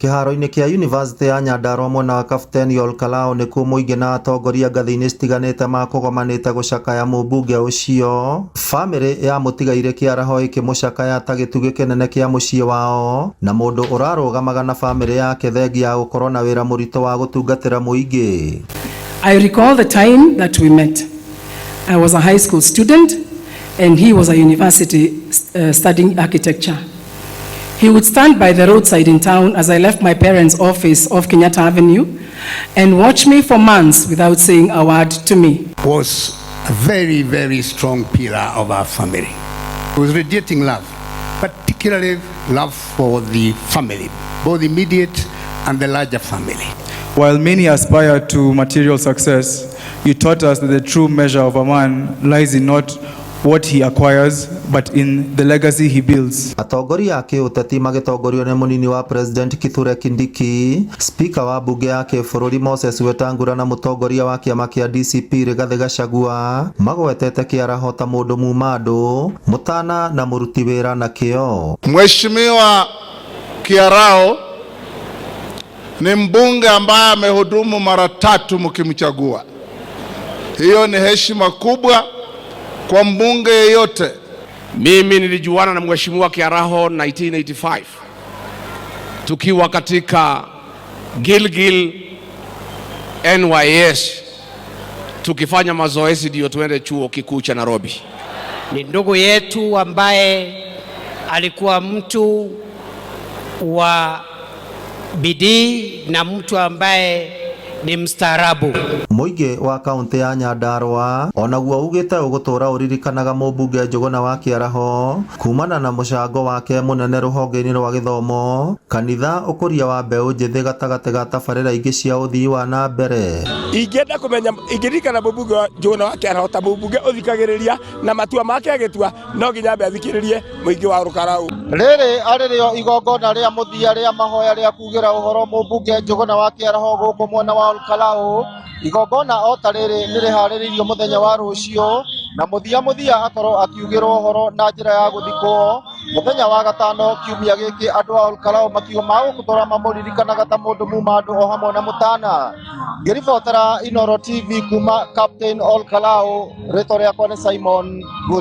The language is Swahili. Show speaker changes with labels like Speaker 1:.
Speaker 1: Kiharo-inĩ kia University ya Nyandarua mwena wa Kapteni Olkalao nĩkuo mũingĩ na atongoria ngathĩ-inĩ citiganĩte makũgomanĩte gũcakaya mũmbunge ũcio. Bamĩrĩ ya mũtigaire Kĩaraho ĩkĩmũcakaya ta gĩtugĩ kĩnene kĩa mũciĩ wao na mũndũ ũrarũgamaga na bamĩrĩ yake thengia ya gũkorwo na wĩra mũritũ wa gũtungatĩra mũingĩ.
Speaker 2: I recall the time that we met. I was a high school student and he was a university studying architecture. He would stand by the roadside in town as I left my parents' office off Kenyatta Avenue and watch me for months without saying a word to me.
Speaker 3: Was a very, very strong pillar of our family. It was radiating love, particularly love for the family, both immediate and the larger family.
Speaker 4: While many aspire to material success, you taught us that the true measure of a man lies in not what he acquires, but in the legacy he builds.
Speaker 1: Atongoria ake ũteti magĩtongorio nĩ mũnini wa President Kithure Kindiki, Speaker wa bunge ya kĩbũrũri Moses Wetangula na mũtongoria wa kĩama kĩa DCP Rigathĩ Gachagua magwetete Kĩaraho ta mũndũ muma andũ, mũtana na mũruti wĩra na kĩo.
Speaker 5: Mheshimiwa Kĩaraho ni mbunge ambaye amehudumu mara 3 mkimchagua. Hiyo ni heshima kubwa kwa mbunge yeyote.
Speaker 6: Mimi nilijuana na Mheshimiwa Kĩaraho 1985 tukiwa katika Gilgil NYS tukifanya mazoezi ndio tuende chuo kikuu cha Nairobi.
Speaker 7: Ni ndugu yetu ambaye alikuwa mtu wa bidii na mtu ambaye ni mstaarabu.
Speaker 1: Mũingĩ wa kaunti ya Nyandarua onaguo ugĩte ũgũtũra ũririkanaga mũmbunge Njũgũna wa Kĩaraho kumana na mũcango wake mũnene rũhonge-inĩ rwa gĩthomo, kanitha, ũkũria wa mbeũ njĩthĩ gatagatĩ ga tabarĩra ingĩ cia ũthii wa na mbere.
Speaker 8: Ingĩenda kũmenya ingĩririkana mũmbunge Njũgũna wa Kĩaraho ta mũmbunge ũthikagĩrĩria na matua make agĩtua no nginya ambe athikĩrĩrie mũingĩ wa Olkalao.
Speaker 9: Rĩrĩ arĩrĩo igongona rĩa mũthia rĩa mahoya rĩa kugĩra ũhoro mũmbunge Njũgũna wa Kĩaraho gũkũ mwena wa Olkalao. Igongona o ta rĩrĩ nĩ rĩharĩrĩirio mũthenya wa rũciũ na mũthia akorwo akiugĩrwo ũhoro na njĩra ya gũthikwo mũthenya wa gatano kiumia gĩkĩ. Andũ a Olkalao makiuga magũtũra mamũririkanaga ta mũndũ muma andũ o hamwe na mũtana. Ngĩribotera Inooro TV kuma Captain Olkalao, rĩtwa rĩakwa nĩ Simon.